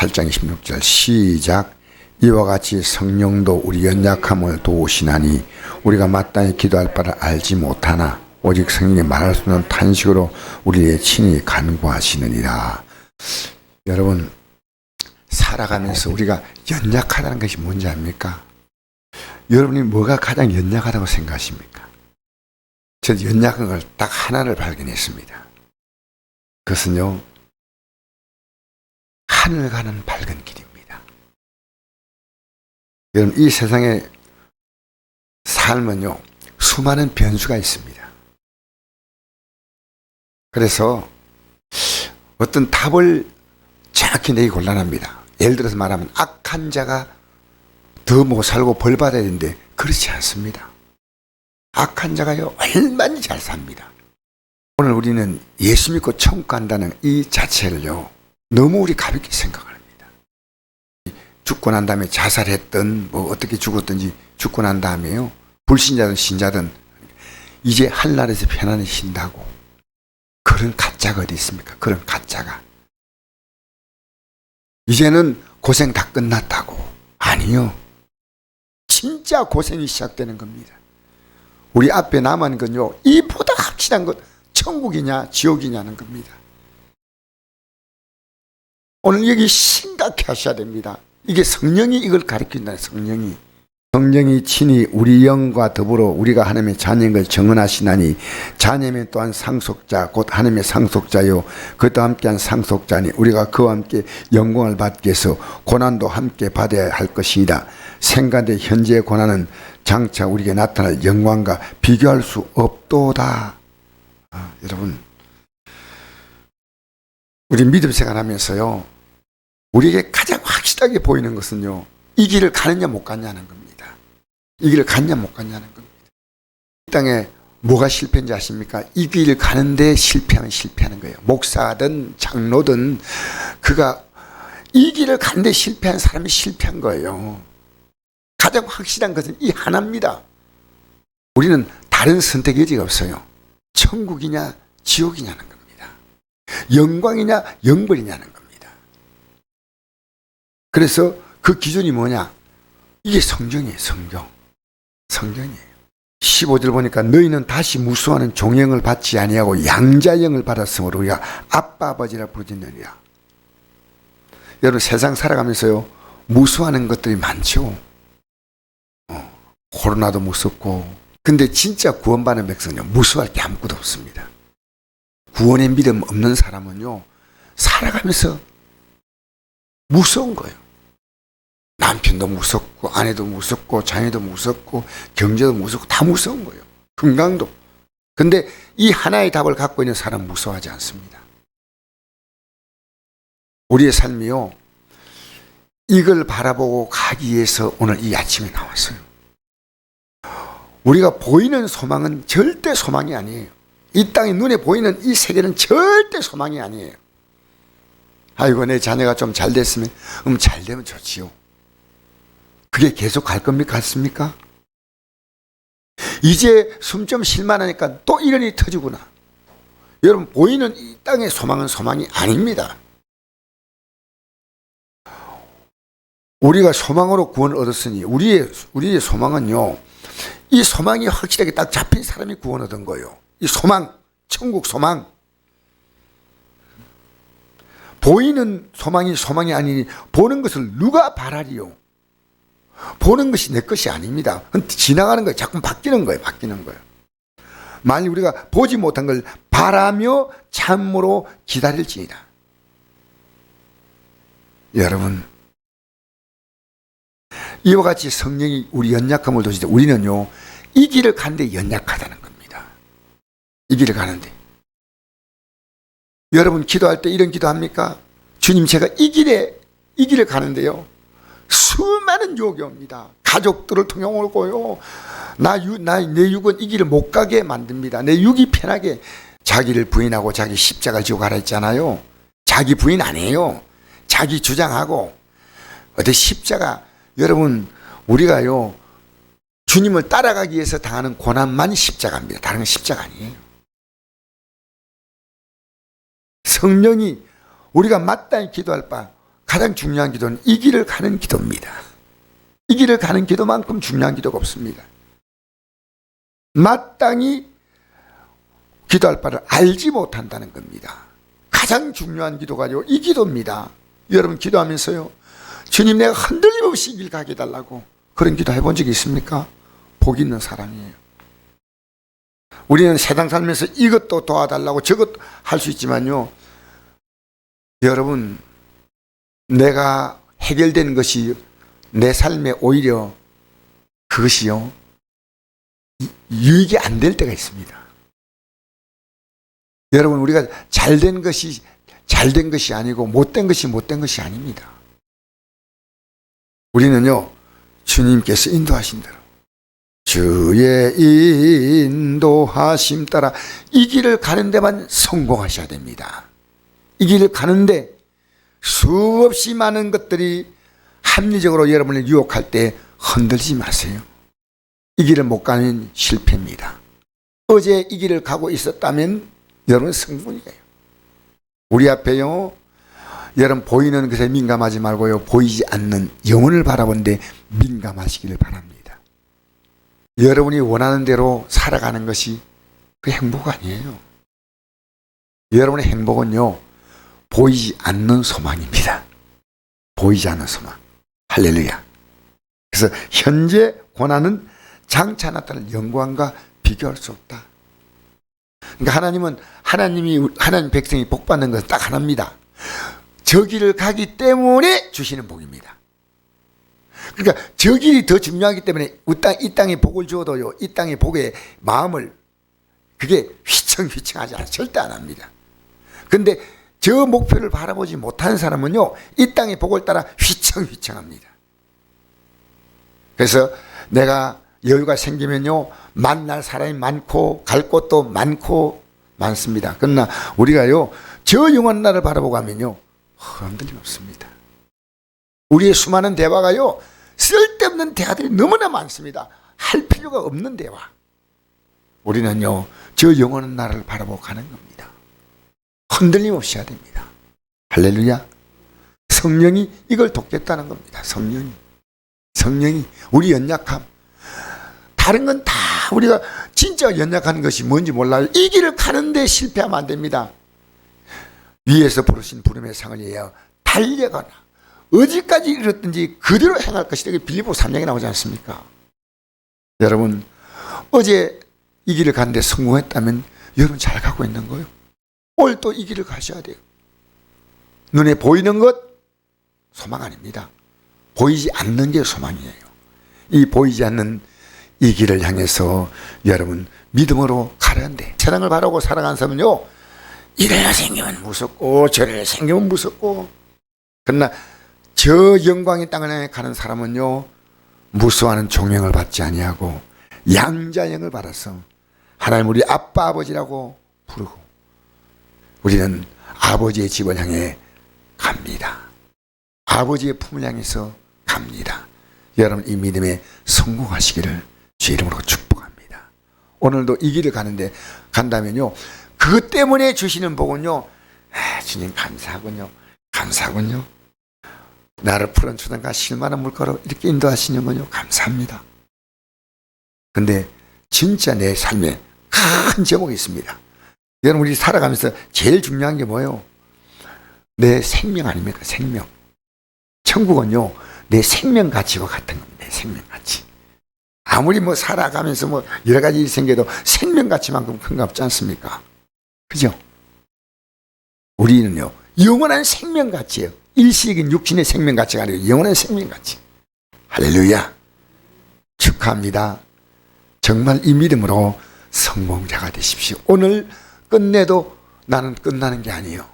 8장 26절 시작. 이와 같이 성령도 우리 연약함을 도우시나니 우리가 마땅히 기도할 바를 알지 못하나 오직 성령이 말할 수 없는 탄식으로 우리의 친히 간구하시느니라. 여러분, 살아가면서 우리가 연약하다는 것이 뭔지 압니까? 여러분이 뭐가 가장 연약하다고 생각하십니까? 저는 연약한 걸 딱 하나를 발견했습니다. 그것은요, 하늘 가는 밝은 길입니다. 여러분, 이 세상에 삶은요, 수많은 변수가 있습니다. 그래서 어떤 답을 정확히 내기 곤란합니다. 예를 들어서 말하면 악한 자가 더 못 살고 벌 받아야 되는데 그렇지 않습니다. 악한 자가요 얼마나 잘 삽니다. 오늘 우리는 예수 믿고 천국 간다는 이 자체를요 너무 우리 가볍게 생각합니다. 죽고 난 다음에 자살했든 뭐 어떻게 죽었든지 죽고 난 다음에요 불신자든 신자든 이제 하늘나라에서 편안히 쉰다고. 그런 가짜가 어디 있습니까? 그런 가짜가. 이제는 고생 다 끝났다고. 아니요. 진짜 고생이 시작되는 겁니다. 우리 앞에 남은 건요, 이보다 확실한 것, 천국이냐, 지옥이냐는 겁니다. 오늘 여기 심각해 하셔야 됩니다. 이게 성령이 이걸 가르친다는 성령이. 성령이 친히 우리 영과 더불어 우리가 하나님의 자녀인 걸 증언하시나니 자녀면 또한 상속자 곧 하나님의 상속자요 그것과 함께한 상속자니 우리가 그와 함께 영광을 받기 위해서 고난도 함께 받아야 할 것이다. 생각의 현재의 고난은 장차 우리에게 나타날 영광과 비교할 수 없도다. 여러분, 우리 믿음 생활하면서요 우리에게 가장 확실하게 보이는 것은요 이 길을 가느냐 못 가냐는 겁니다. 이 길을 갔냐 못 갔냐는 겁니다. 이 땅에 뭐가 실패인지 아십니까? 이 길을 가는데 실패하면 실패하는 거예요. 목사든 장로든 그가 이 길을 가는데 실패한 사람이 실패한 거예요. 가장 확실한 것은 이 하나입니다. 우리는 다른 선택 여지가 없어요. 천국이냐 지옥이냐는 겁니다. 영광이냐 영벌이냐는 겁니다. 그래서 그 기준이 뭐냐? 이게 성경이에요. 성경이에요. 15절 보니까 너희는 다시 무수하는 종영을 받지 아니하고 양자영을 받았으므로 우리가 아빠 아버지라 부르짖느니라. 여러분 세상 살아가면서요 무수하는 것들이 많죠. 코로나도 무섭고. 근데 진짜 구원받는 백성은요 무수할 게 아무것도 없습니다. 구원의 믿음 없는 사람은요 살아가면서 무서운 거예요. 남편도 무섭고 아내도 무섭고 자녀도 무섭고 경제도 무섭고 다 무서운 거예요. 건강도. 근데 이 하나의 답을 갖고 있는 사람은 무서워하지 않습니다. 우리의 삶이요 이걸 바라보고 가기 위해서 오늘 이 아침에 나왔어요. 우리가 보이는 소망은 절대 소망이 아니에요. 이 땅에 눈에 보이는 이 세계는 절대 소망이 아니에요. 아이고 내 자녀가 좀 잘 됐으면 잘 되면 좋지요. 그게 계속 갈 겁니까? 같습니까? 이제 숨 좀 쉴만하니까 또 이런 일이 터지구나. 여러분 보이는 이 땅의 소망은 소망이 아닙니다. 우리가 소망으로 구원을 얻었으니 우리의 소망은요 이 소망이 확실하게 딱 잡힌 사람이 구원 얻은 거예요. 이 소망, 천국 소망. 보이는 소망이 아니니 보는 것을 누가 바라리요? 보는 것이 내 것이 아닙니다. 지나가는 거예요. 자꾸 바뀌는 거예요. 만일 우리가 보지 못한 걸 바라며 참으로 기다릴지니라. 여러분 이와 같이 성령이 우리 연약함을 도시되 우리는요 이 길을 가는데 연약하다는 겁니다. 이 길을 가는데 여러분 기도할 때 이런 기도합니까? 주님 제가 이 길을 가는데요 수많은 유혹이 옵니다. 가족들을 통해 오고요. 내 육은 이 길을 못 가게 만듭니다. 내 육이 편하게 자기를 부인하고 자기 십자가를 지고 가라 했잖아요. 자기 부인 아니에요. 자기 주장하고 어디 십자가. 여러분 우리가요 주님을 따라가기 위해서 당하는 고난만이 십자가입니다. 다른 건 십자가 아니에요. 성령이 우리가 마땅히 기도할 바 가장 중요한 기도는 이 길을 가는 기도입니다. 이 길을 가는 기도만큼 중요한 기도가 없습니다. 마땅히 기도할 바를 알지 못한다는 겁니다. 가장 중요한 기도가요, 이 기도입니다. 여러분 기도하면서요, 주님 내가 흔들림 없이 이 길 가게 해달라고 그런 기도 해본 적이 있습니까? 복 있는 사람이에요. 우리는 세상 살면서 이것도 도와달라고 저것도 할 수 있지만요, 여러분 내가 해결된 것이 내 삶에 오히려 그것이요 유익이 안 될 때가 있습니다. 여러분 우리가 잘된 것이 잘된 것이 아니고 못된 것이 못된 것이 아닙니다. 우리는요 주님께서 인도하신 대로 주의 인도하심 따라 이 길을 가는 데만 성공하셔야 됩니다. 이 길을 가는데 수없이 많은 것들이 합리적으로 여러분을 유혹할 때 흔들지 마세요. 이 길을 못 가면 실패입니다. 어제 이 길을 가고 있었다면 여러분 성공이에요. 우리 앞에요, 여러분 보이는 것에 민감하지 말고요, 보이지 않는 영혼을 바라보는데 민감하시기를 바랍니다. 여러분이 원하는 대로 살아가는 것이 그 행복 아니에요. 여러분의 행복은요 보이지 않는 소망입니다. 보이지 않는 소망. 할렐루야. 그래서 현재 고난은 장차 나타날 영광과 비교할 수 없다. 그러니까 하나님이 하나님 백성이 복 받는 것은 딱 하나입니다. 저 길을 가기 때문에 주시는 복입니다. 그러니까 저 길이 더 중요하기 때문에 이 땅에 복을 주어도요, 이 땅의 복의 마음을 그게 휘청휘청하지 않아요. 절대 안 합니다. 그런데 저 목표를 바라보지 못하는 사람은요 이 땅의 복을 따라 휘청휘청합니다. 그래서 내가 여유가 생기면요 만날 사람이 많고 갈 곳도 많고 많습니다. 그러나 우리가요 저 영원 나를 바라보고 하면요 흔들림 없습니다. 우리의 수많은 대화가요 쓸데없는 대화들이 너무나 많습니다. 할 필요가 없는 대화. 우리는요 저 영원한 나를 바라보고 가는 겁니다. 흔들림 없이 해야 됩니다. 할렐루야. 성령이 이걸 돕겠다는 겁니다. 성령이 우리 연약함, 다른 건 다 우리가 진짜 연약한 것이 뭔지 몰라요. 이 길을 가는데 실패하면 안 됩니다. 위에서 부르신 부름의 상을 위하여 달려가나 어디까지 이르렀든지 그대로 행할 것이다. 빌립보 3장에 나오지 않습니까? 여러분 어제 이 길을 가는데 성공했다면 여러분 잘 가고 있는 거예요. 오늘 또 이 길을 가셔야 돼요. 눈에 보이는 것 소망 아닙니다. 보이지 않는 게 소망이에요. 이 보이지 않는 이 길을 향해서 여러분 믿음으로 가는데, 세상을 바라고 살아가는 사람은요 이래야 생기면 무섭고 저래야 생기면 무섭고, 그러나 저 영광의 땅을 향해 가는 사람은요 무수하는 종명을 받지 아니하고 양자형을 받아서 하나님 우리 아빠 아버지라고 부르고 우리는 아버지의 집을 향해 갑니다. 아버지의 품을 향해서 갑니다. 여러분 이 믿음에 성공하시기를 주 이름으로 축복합니다. 오늘도 이 길을 간다면요 그것 때문에 주시는 복은요 주님 감사하군요. 감사하군요. 나를 푸른 초단과 실만한 물가로 이렇게 인도하시는군요. 감사합니다. 근데 진짜 내 삶에 큰 제목이 있습니다. 여러분 우리 살아가면서 제일 중요한 게 뭐예요? 내 생명 아닙니까? 생명. 천국은요 내 생명 가치와 같은 겁니다. 내 생명 가치. 아무리 뭐 살아가면서 뭐 여러 가지 일이 생겨도 생명 가치만큼 큰 거 없지 않습니까? 그죠? 우리는요 영원한 생명 가치예요. 일시적인 육신의 생명 가치가 아니고 영원한 생명 가치. 할렐루야. 축하합니다. 정말 이 믿음으로 성공자가 되십시오. 오늘 끝내도 나는 끝나는 게 아니에요.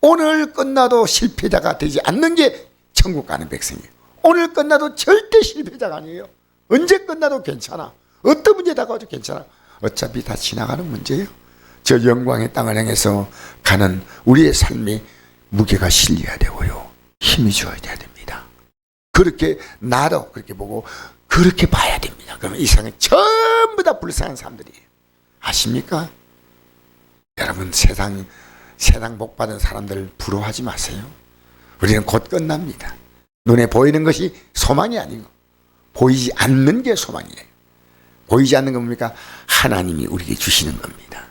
오늘 끝나도 실패자가 되지 않는 게 천국 가는 백성이에요. 오늘 끝나도 절대 실패자가 아니에요. 언제 끝나도 괜찮아. 어떤 문제 다가와도 괜찮아. 어차피 다 지나가는 문제예요. 저 영광의 땅을 향해서 가는 우리의 삶이 무게가 실려야 되고요 힘이 주어야 됩니다. 그렇게 나도 그렇게 보고 그렇게 봐야 됩니다. 그러면 이 세상에 전부 다 불쌍한 사람들이에요. 아십니까? 여러분 세상 복 받은 사람들 부러워하지 마세요. 우리는 곧 끝납니다. 눈에 보이는 것이 소망이 아니고 보이지 않는 게 소망이에요. 보이지 않는 건 뭡니까? 하나님이 우리에게 주시는 겁니다.